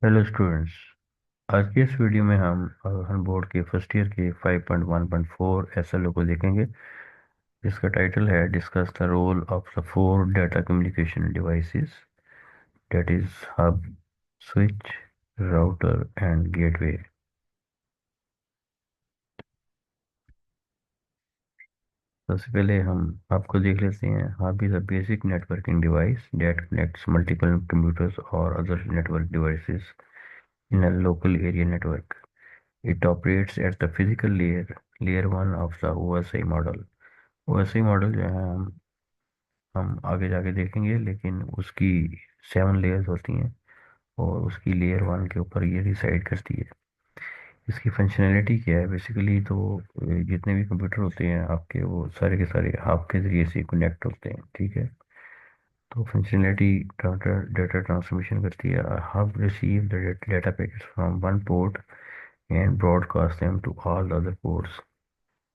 Hello students. आज की इस वीडियो में हम बोर्ड के फर्स्ट ईयर के 5.1.4 एसएलओ को देखेंगे, जिसका टाइटल है discuss the role of the four data communication devices, that is hub, switch, router and gateway. सबसे पहले हम आपको देख लेते हैं। Hub is a basic networking device that connects multiple computers और other network devices in a local area network. It operates at the physical layer one of the OSI model. OSI model जो है हम आगे जाके देखेंगे, लेकिन उसकी 7 layers होती हैं और उसकी लेयर वन के ऊपर ये रिसाइड करती है। इसकी फंक्शनैलिटी क्या है बेसिकली? तो जितने भी कंप्यूटर होते हैं आपके, वो सारे के सारे आपके ज़रिए से कनेक्ट होते हैं, ठीक है। तो फंक्शनैलिटी डाटा डाटा ट्रांसमिशन करती है। Hub receive the data packets from one port and broadcast them to all other ports.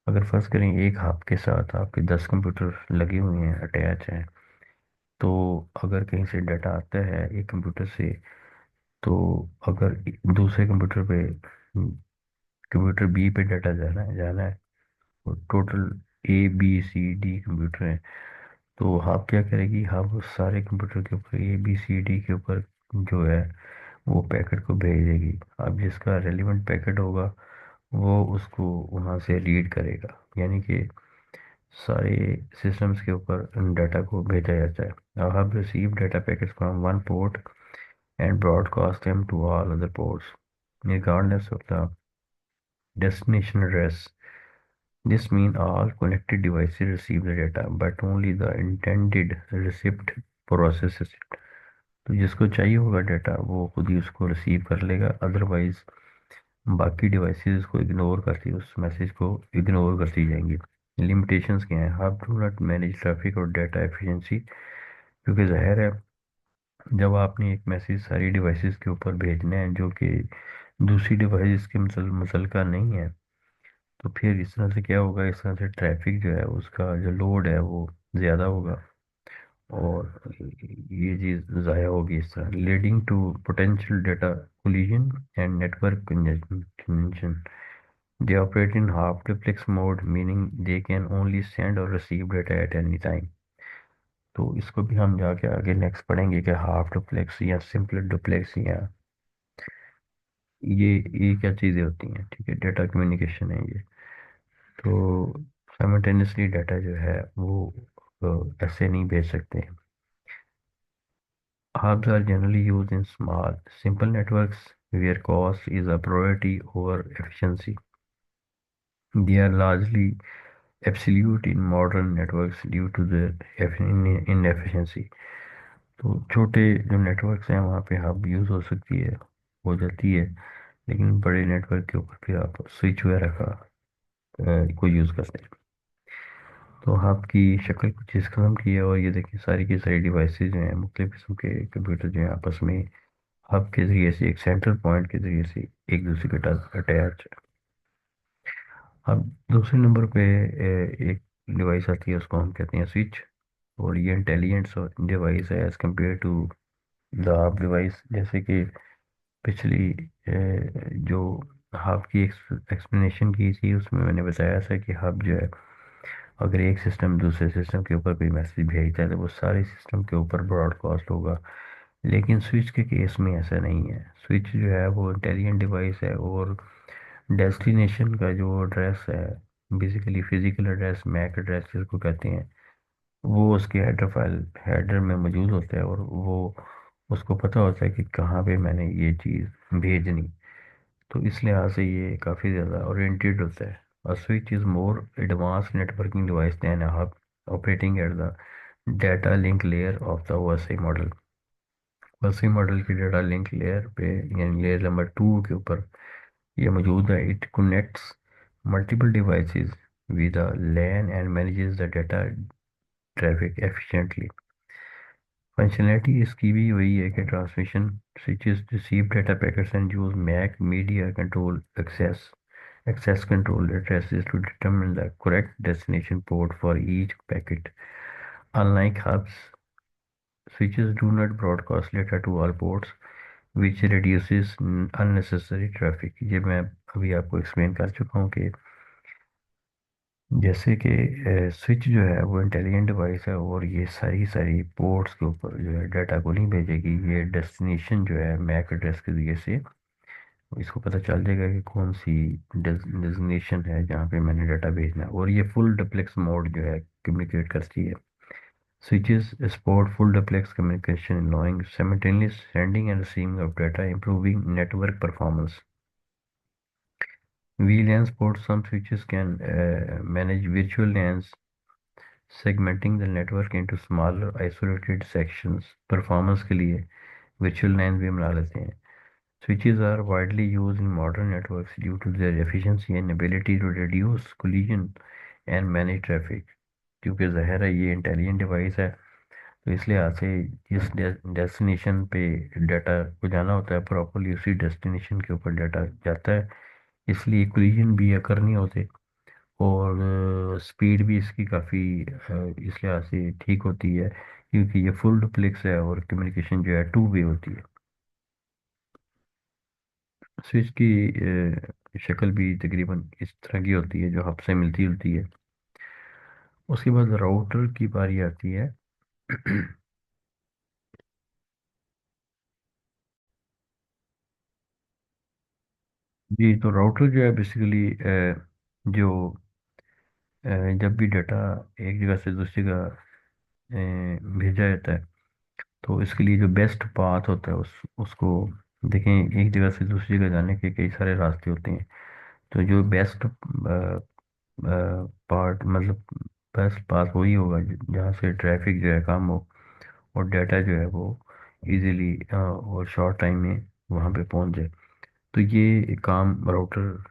अगर फर्ज करें एक हब के साथ आपके 10 कंप्यूटर लगे हुए हैं, अटैच हैं, तो अगर कहीं से डाटा आता है एक कंप्यूटर से, तो अगर दूसरे कंप्यूटर पे, कंप्यूटर बी पे डाटा जाना है, तो total A B C D computer हैं, तो हब क्या करेगी? हब उस सारे कंप्यूटर के ऊपर A B C D के ऊपर जो है वो पैकेट को भेज देगी। अब जिसका रेलिवेंट पैकेट होगा वो उसको वहाँ से रीड करेगा, यानी कि सारे सिस्टम्स के ऊपर डाटा को भेजा जाता है। I have received data packets from one port and broadcast them to all other ports, regardless of the destination address. This means all connected devices receive the data, but only the intended recipient processes it. तो जिसको चाहिए होगा data वो खुद ही उसको receive कर लेगा, otherwise बाकी डिवाइसेस को इग्नोर करती, उस मैसेज को इग्नोर करती जाएंगी। लिमिटेशंस क्या हैं? How to not manage traffic और डाटा एफिशिएंसी, क्योंकि जाहिर है जब आपने एक मैसेज सारी डिवाइसेस के ऊपर भेजना है जो कि दूसरी डिवाइस के मसल का नहीं है, तो फिर इस तरह से क्या होगा? इस तरह से ट्रैफिक जो है उसका जो लोड है वो ज़्यादा होगा और ये चीज़ ज़ाया होगी, इस तरह leading to potential data collision and network congestion. They operate in half duplex mode, meaning they can only send or receive data at any time. तो इसको भी हम जाके आगे नेक्स्ट पढ़ेंगे कि हाफ डुप्लेक्स या सिंपल डुप्लेक्स या ये क्या चीज़ें होती हैं, ठीक है। डाटा कम्युनिकेशन है ये। तो साइमल्टेनियसली डाटा जो है वो ऐसे नहीं भेज सकते हैं। Hubs are generally used in small, simple networks where cost is a priority over efficiency. They are largely absolute in modern networks due to the inefficiency. तो छोटे जो नेटवर्क्स हैं वहाँ पे हब यूज़ हो सकती है, हो जाती है, लेकिन बड़े नेटवर्क के ऊपर फिर आप स्विच वगैरह का को यूज़ करते हैं। तो हब की शक्ल कुछ इस किस्म की है, और ये देखिए सारी की सारी डिवाइसेज जो हैं, मुख्तलिफ किस्म के कंप्यूटर जो हैं आपस में हब के ज़रिए से, एक सेंट्रल पॉइंट के ज़रिए से एक दूसरे के साथ अटैच। अब दूसरे नंबर पे एक डिवाइस आती है, उसको हम कहते हैं स्विच। और ये इंटेलिजेंट डिवाइस है as compare to the hub device. जैसे कि पिछली जो हब की एक्सप्लेनेशन की थी उसमें मैंने बताया था कि हब जो है, अगर एक सिस्टम दूसरे सिस्टम के ऊपर कोई मैसेज भेजता है तो वो सारे सिस्टम के ऊपर ब्रॉडकास्ट होगा, लेकिन स्विच के केस में ऐसा नहीं है। स्विच जो है वो इंटेलिजेंट डिवाइस है, और डेस्टिनेशन का जो एड्रेस है, basically physical address, MAC address जिसको कहते हैं, वो उसके हेडर फाइल हेडर में मौजूद होता है, और वो उसको पता होता है कि कहाँ पे मैंने ये चीज़ भेजनी। तो इस लिहाज से ये काफ़ी ज़्यादा ओरिएंटेड होता है। A switch is more advanced networking device than a hub, operating at the data link layer of the OSI model. OSI model की डाटा लिंक लेयर पे, यानी लेयर नंबर 2 के ऊपर ये मौजूद है। It connects multiple devices with a LAN and manages the data traffic efficiently. Functionality इसकी भी वही है कि transmission switches receive data packets and use MAC media control access control addresses to determine the correct destination port for each packet. Unlike hubs, switches do not broadcast data to all ports. Which reduces unnecessary traffic। ये मैं अभी आपको explain कर चुका हूँ कि जैसे कि स्विच जो है वो इंटेलिजेंट डिवाइस है, और ये सारी सारी पोर्ट्स के ऊपर जो है डाटा को नहीं भेजेगी। ये डेस्टिनेशन जो है मैक एड्रेस के जरिए से इसको पता चल जाएगा कि कौन सी डेजिग्नेशन है जहाँ पे मैंने डाटा भेजना है। और ये फुल डुप्लेक्स मोड जो है कम्युनिकेट करती है। Switches support full duplex communication, allowing simultaneous sending and receiving of data, improving network performance. VLAN support. Some switches can manage virtual LANs, segmenting the network into smaller isolated sections. Performance के लिए virtual LAN भी बना लेते हैं। Switches are widely used in modern networks due to their efficiency and ability to reduce collision and manage traffic। क्योंकि ज़ाहिर है ये इंटेलिजेंट डिवाइस है, तो इसलिए आज से जिस डेस्टिनेशन पे डाटा को जाना होता है प्रॉपरली उसी डेस्टिनेशन के ऊपर डाटा जाता है। इसलिए कोलिजन भी अकर नहीं होते, और स्पीड भी इसकी काफ़ी इस लिहाज से ठीक होती है, क्योंकि ये फुल डुप्लेक्स है और कम्युनिकेशन जो है टू वे होती है। स्विच की शक्ल भी तकरीबन इस तरह की होती है जो हब से मिलती जुलती है। उसके बाद राउटर की बारी आती है। जी, तो राउटर जो है बेसिकली जो अ, जब भी डाटा एक जगह से दूसरी जगह भेजा जाता है, तो इसके लिए जो बेस्ट पाथ होता है उसको देखें। एक जगह से दूसरी जगह जाने के कई सारे रास्ते होते हैं, तो जो बेस्ट पार्ट मतलब बेस्ट पाथ वही होगा जहाँ से ट्रैफिक जो है कम हो और डाटा जो है वो इजीली और शॉर्ट टाइम में वहाँ पे पहुँच जाए। तो ये काम राउटर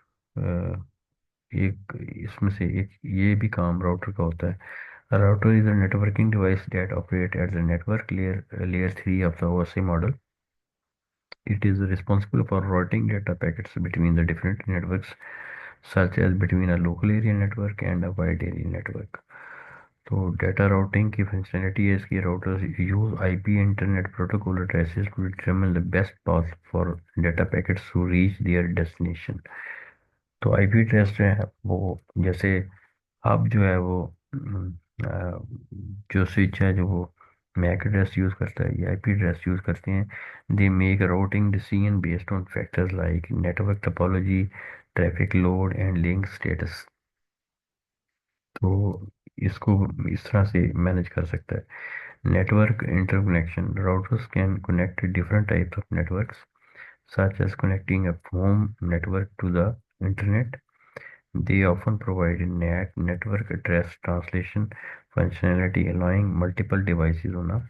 एक इसमें से एक ये भी काम राउटर का होता है। Router is a networking device that operate at the network layer 3 of the OSI model. It is responsible for routing data packets between the different networks, such as between a local area network and a wide area network। तो data routing की functionality है इसकी। Routers use IP internet protocol addresses to determine the best path for data packets to reach their destination. तो IP address जो है वो जैसे अब जो है वो जो स्विच है जो वो मैक एड्रेस यूज़ करता है या आईपी एड्रेस यूज़ करते हैं। They make routing decision based on factors like network topology, traffic load and link status. तो इसको इस तरह से मैनेज कर सकता है। Network interconnection. Routers can connect different types of networks such as connecting a home network to the internet। They often provide a network address translation functionality, allowing multiple devices on a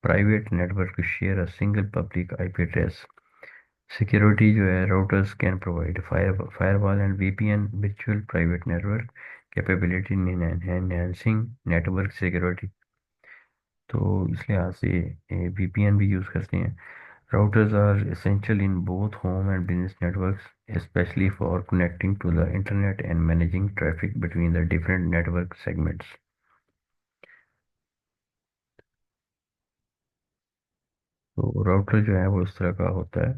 private network to share a single public IP address। Security जो है routers can provide firewall and VPN virtual private network capability in enhancing network security। तो इस लिहाज से VPN भी use करते हैं। Routers are essential in both home and business networks, especially for connecting to the internet and managing traffic between the different network segments। तो router जो है वो इस तरह का होता है।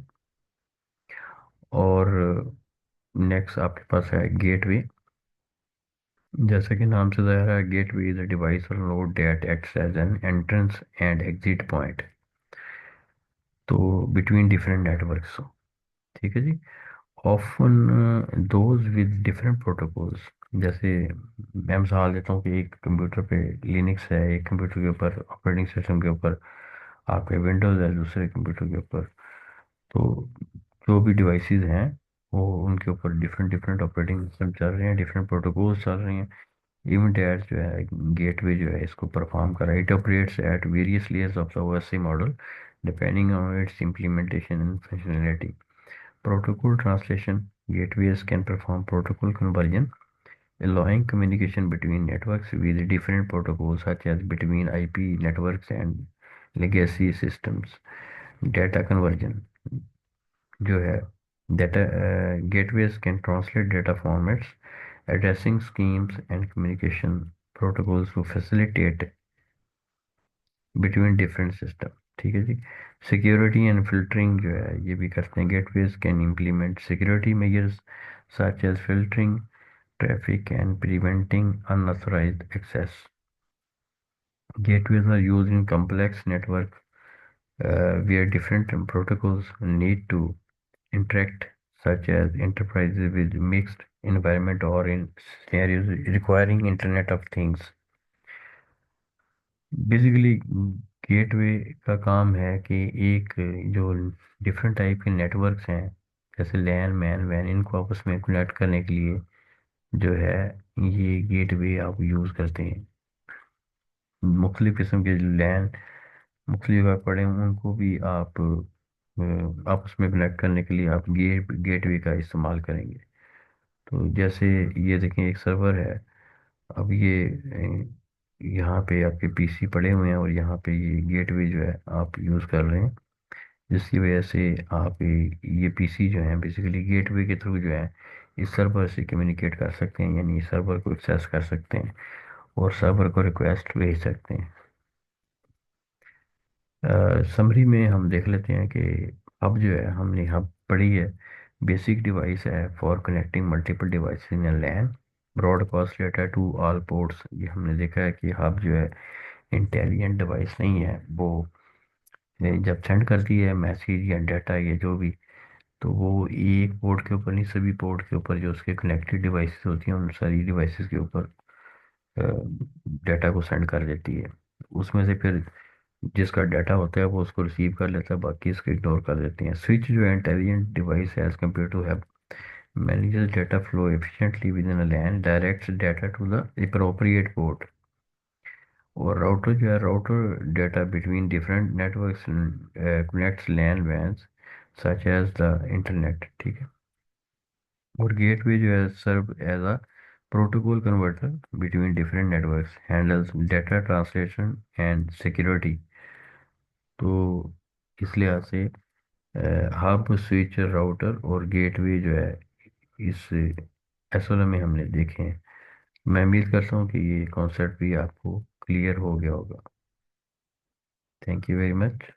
और नेक्स्ट आपके पास है गेटवे। जैसा कि नाम से ज़ाहिर है, गेटवे इज अ डिवाइस और node that acts as an entrance and exit point तो बिटवीन डिफरेंट नेटवर्क्स। ठीक है जी। Often those with different protocols. जैसे मैं मिसाल देता हूँ कि एक कंप्यूटर पे लिनक्स है, एक कंप्यूटर के ऊपर ऑपरेटिंग सिस्टम के ऊपर आपके विंडोज़ है, दूसरे कंप्यूटर के ऊपर। तो जो भी डिवाइसेस हैं वो उनके ऊपर डिफरेंट डिफरेंट ऑपरेटिंग सिस्टम चल रहे हैं, डिफरेंट प्रोटोकॉल्स चल रहे हैं। इवन डैट जो है गेटवे जो है इसको परफॉर्म कर रहा है। It operates at various layers of the OSI model depending on it's implementation and functionality. Protocol translation. Gateways can perform protocol conversion, allowing communication between networks with different protocols, such as between IP networks and legacy systems। Data conversion जो है data gateways can translate data formats, addressing schemes and communication protocols to facilitate between different systems। ठीक है जी। Security and filtering जो है ये भी करते हैं। Gateways can implement security measures such as filtering traffic and preventing unauthorized access. Gateways are used in complex network where different protocols need to interact, such as enterprises with mixed environment or in scenarios requiring Internet of Things. Basically gateway का काम है कि एक जो different type के networks हैं, जैसे लैन man van, इनको आपस में कनेक्ट करने के लिए जो है ये गेटवे आप यूज़ करते हैं। मुख्तलिफ़ किस्म के लैन मुख्तलिफ ऐप पड़े हैं, उनको भी आप आपस में कनेक्ट करने के लिए आप गेटवे का इस्तेमाल करेंगे। तो जैसे ये देखें एक सर्वर है। अब ये यहाँ पे आपके पीसी पड़े हुए हैं और यहाँ पे ये गेटवे जो है आप यूज़ कर रहे हैं, जिसकी वजह से आप ये पीसी जो है बेसिकली गेटवे के थ्रू जो है इस सर्वर से कम्युनिकेट कर सकते हैं, यानी सर्वर को एक्सेस कर सकते हैं और सर्वर को रिक्वेस्ट भेज सकते हैं। समरी में हम देख लेते हैं कि अब जो है हमने हब पढ़ी है। बेसिक डिवाइस है for connecting multiple device in LAN, broadcast data to all ports. ये हमने देखा है कि हब जो है इंटेलिजेंट डिवाइस नहीं है, वो जब सेंड करती है मैसेज या डाटा या जो भी, तो वो एक पोर्ट के ऊपर नहीं, सभी पोर्ट के ऊपर जो उसके कनेक्टेड डिवाइसेस होती हैं उन सारी डिवाइसेस के ऊपर डाटा को सेंड कर देती है। उसमें से फिर जिसका डाटा होता है वो उसको रिसीव कर लेता है, बाकी इसको इग्नोर कर देते हैं। स्विच जो है इंटेलिजेंट डिवाइस है as compare to have manages data flow efficiently within a LAN, directs data to the appropriate port। और राउटर जो है router data between different networks connects LAN WANs such as the internet, ठीक है। और gateway जो है serve as a protocol converter between different networks, handles data translation and security. तो इस लिहाज से हब स्विच राउटर और गेटवे जो है इस एसओएम में हमने देखे हैं। मैं उम्मीद करता हूँ कि ये कॉन्सेप्ट भी आपको क्लियर हो गया होगा। Thank you very much.